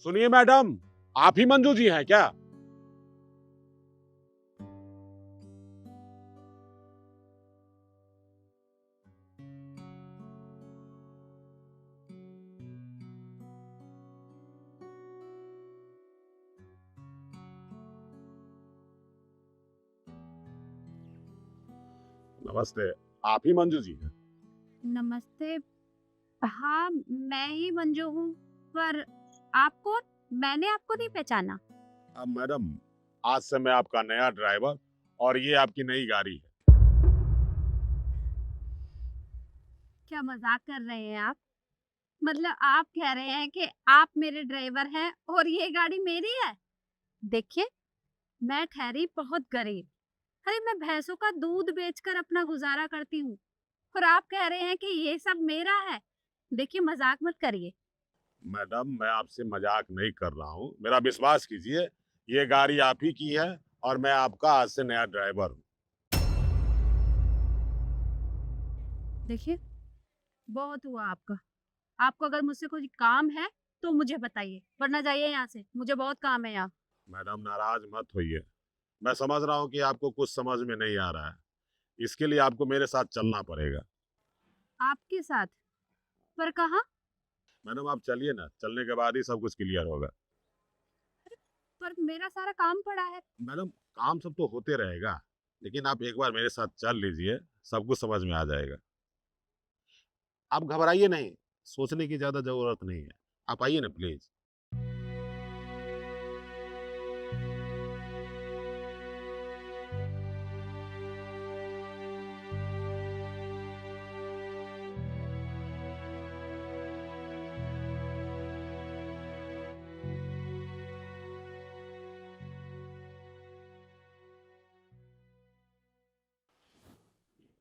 सुनिए मैडम, आप ही मंजू जी हैं क्या? नमस्ते, आप ही मंजू जी हैं? नमस्ते। हाँ, मैं ही मंजू हूँ, पर आप कौन? मैंने आपको नहीं पहचाना। अब मैडम, आज से मैं आपका नया ड्राइवर और ये आपकी नई गाड़ी है। क्या मजाक कर रहे हैं आप? मतलब आप कह रहे हैं कि आप मेरे ड्राइवर हैं और ये गाड़ी मेरी है? देखिए, मैं ठहरी बहुत गरीब। अरे मैं भैंसों का दूध बेचकर अपना गुजारा करती हूँ और आप कह रहे हैं कि ये सब मेरा है। देखिए मजाक मत करिए। मैडम, मैं आपसे मजाक नहीं कर रहा हूँ, मेरा विश्वास कीजिए, ये गाड़ी आप ही की है और मैं आपका आज से नया ड्राइवर हूँ। देखिए, बहुत हुआ आपका। आपको अगर मुझसे कोई काम है तो मुझे बताइए, वरना जाइए यहाँ से, मुझे बहुत काम है यहाँ। मैडम, नाराज मत होइए। मैं समझ रहा हूँ कि आपको कुछ समझ में नहीं आ रहा है, इसके लिए आपको मेरे साथ चलना पड़ेगा। आपके साथ? पर कहाँ? मैडम, आप चलिए ना, चलने के बाद ही सब कुछ क्लियर होगा। पर मेरा सारा काम पड़ा है। मैडम, काम सब तो होते रहेगा, लेकिन आप एक बार मेरे साथ चल लीजिए, सब कुछ समझ में आ जाएगा। आप घबराइए नहीं, सोचने की ज्यादा जरूरत नहीं है। आप आइए ना प्लीज।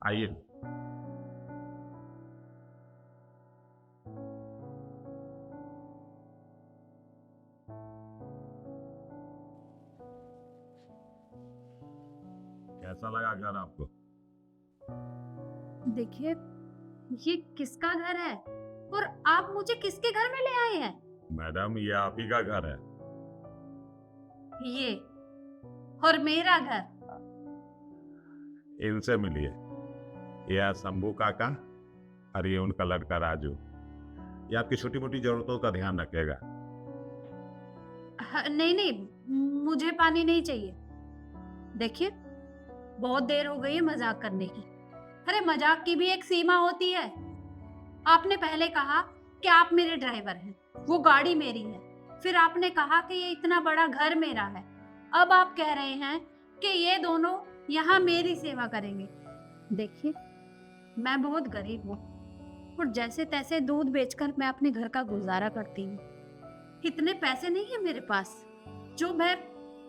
आइए। कैसा लगा घर आपको? देखिए, ये किसका घर है और आप मुझे किसके घर में ले आए हैं? मैडम, ये आप ही का घर है। ये और मेरा घर। इनसे मिलिए, ये है शंभू काका और ये उनका लड़का राजू। ये आपकी छोटी मोटी जरूरतों का ध्यान रखेगा। नहीं नहीं, मुझे पानी नहीं चाहिए। देखिए, बहुत देर हो गई है मजाक करने की। अरे मजाक की भी एक सीमा होती है। आपने पहले कहा कि आप मेरे ड्राइवर हैं, वो गाड़ी मेरी है। फिर आपने कहा कि ये इतना बड़ा घर मेरा है। अब आप कह रहे हैं कि ये दोनों यहाँ मेरी सेवा करेंगे। देखिए, मैं बहुत गरीब हूँ और जैसे तैसे दूध बेचकर मैं अपने घर का गुजारा करती हूँ। इतने पैसे नहीं है मेरे पास जो मैं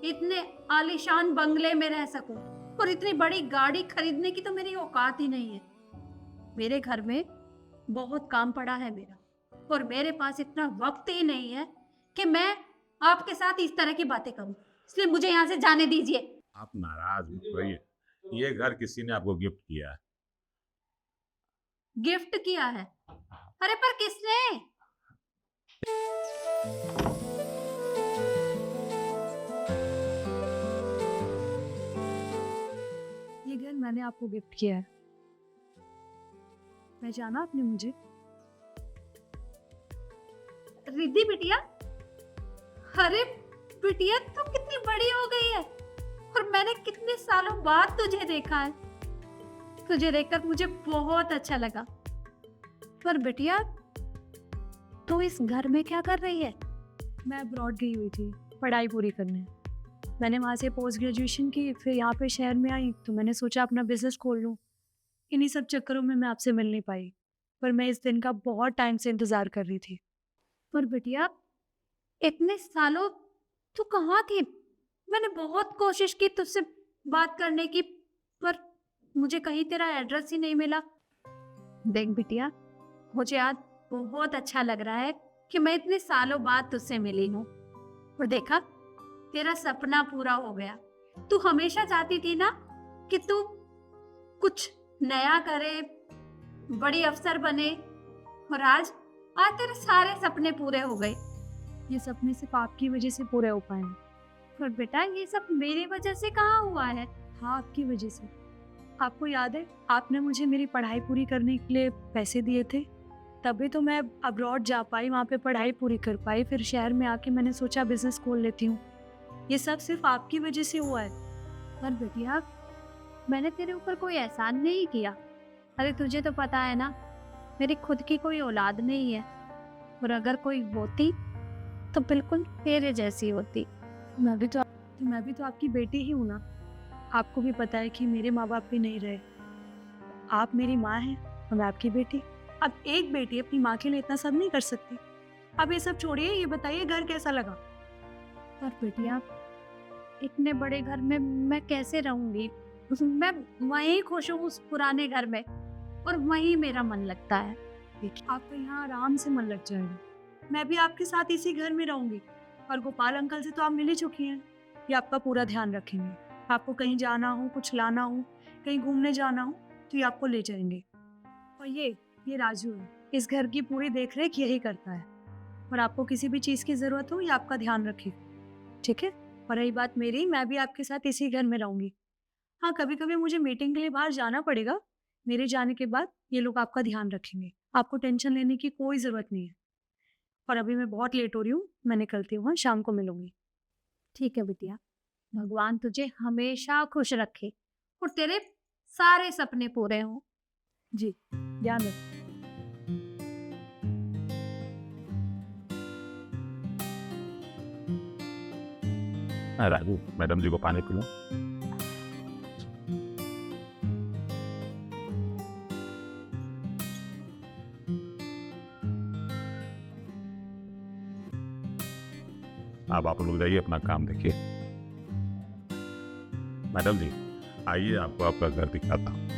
इतने आलीशान बंगले में रह सकूं, और इतनी बड़ी गाड़ी खरीदने की तो मेरी औकात ही नहीं है। मेरे घर में बहुत काम पड़ा है मेरा, और मेरे पास इतना वक्त ही नहीं है कि मैं आपके साथ इस तरह की बातें करूं। इसलिए मुझे यहाँ से जाने दीजिए। आप नाराज मत होइए, ये घर किसी ने आपको गिफ्ट किया है। गिफ्ट किया है? अरे पर किसने? ये घर मैंने आपको गिफ्ट किया है। पहचाना आपने मुझे? रिद्धि बिटिया? अरे बिटिया, तुम कितनी बड़ी हो गई है और मैंने कितने सालों बाद तुझे देखा है। तुझे देखकर मुझे बहुत अच्छा लगा। पर बिटिया, तू इस घर में क्या कर रही है? मैं अब्रॉड गई हुई थी पढ़ाई पूरी करने। मैंने वहाँ से पोस्ट ग्रेजुएशन की, फिर यहाँ पे शहर में आई तो मैंने सोचा अपना बिजनेस खोल लूँ। इन्हीं सब चक्करों में मैं आपसे मिल नहीं पाई, पर मैं इस दिन का बहुत टाइम से इंतज़ार कर रही थी। पर बिटिया, इतने सालों तू कहाँ थी? मैंने बहुत कोशिश की तुझसे बात करने की, पर मुझे कहीं तेरा एड्रेस ही नहीं मिला। देख बिटिया, मुझे आज बहुत अच्छा लग रहा है कि मैं इतने सालों बाद तुझसे मिली हूँ। और देखा, तेरा सपना पूरा हो गया। तू हमेशा चाहती थी ना कि तू कुछ नया करे, बड़ी अफसर बने, और आज आज तेरे सारे सपने पूरे हो गए। ये सपने सिर्फ आपकी वजह से पूरे हो पाए हैं। पर बेटा ये सब मेरी वजह से कहाँ हुआ है? हाँ, आपकी वजह से। आपको याद है आपने मुझे मेरी पढ़ाई पूरी करने के लिए पैसे दिए थे, तभी तो मैं अब्रॉड जा पाई, वहाँ पे पढ़ाई पूरी कर पाई। फिर शहर में आके मैंने सोचा बिजनेस खोल लेती हूँ। ये सब सिर्फ आपकी वजह से हुआ है। पर बेटिया मैंने तेरे ऊपर कोई एहसान नहीं किया। अरे तुझे तो पता है ना मेरी खुद की कोई औलाद नहीं है, और अगर कोई होती तो बिल्कुल तेरे जैसी होती। मैं भी तो आपकी बेटी ही हूँ ना। आपको भी पता है कि मेरे माँ बाप भी नहीं रहे। आप मेरी माँ हैं और मैं आपकी बेटी। अब एक बेटी अपनी माँ के लिए इतना सब नहीं कर सकती। अब ये सब छोड़िए, ये बताइए घर कैसा लगा? पर बेटिया इतने बड़े घर में मैं कैसे रहूंगी? मैं वहीं खुश हूँ उस पुराने घर में, और वहीं मेरा मन लगता है। देखिए आपका यहाँ आराम से मन लग जाएगा। मैं भी आपके साथ इसी घर में रहूंगी, और गोपाल अंकल से तो आप मिल ही चुकी हैं। ये आपका पूरा ध्यान रखेंगे। आपको कहीं जाना हो, कुछ लाना हो, कहीं घूमने जाना हो तो ये आपको ले जाएंगे। और ये राजू है, इस घर की पूरी देखरेख यही करता है, और आपको किसी भी चीज़ की ज़रूरत हो ये आपका ध्यान रखेगा, ठीक है? और रही बात मेरी, मैं भी आपके साथ इसी घर में रहूंगी। हाँ, कभी कभी मुझे मीटिंग के लिए बाहर जाना पड़ेगा। मेरे जाने के बाद ये लोग आपका ध्यान रखेंगे। आपको टेंशन लेने की कोई ज़रूरत नहीं है। और अभी मैं बहुत लेट हो रही हूँ, मैं निकलती हूँ। हाँ, शाम को मिलूंगी। ठीक है बिटिया, भगवान तुझे हमेशा खुश रखे और तेरे सारे सपने पूरे हों। जी, ध्यान रखें। राजू, मैडम जी को पानी पिलो। अब आप लोग जाइए, अपना काम देखिए। मैडम जी आइए, आपको आपका घर दिखाता हूँ।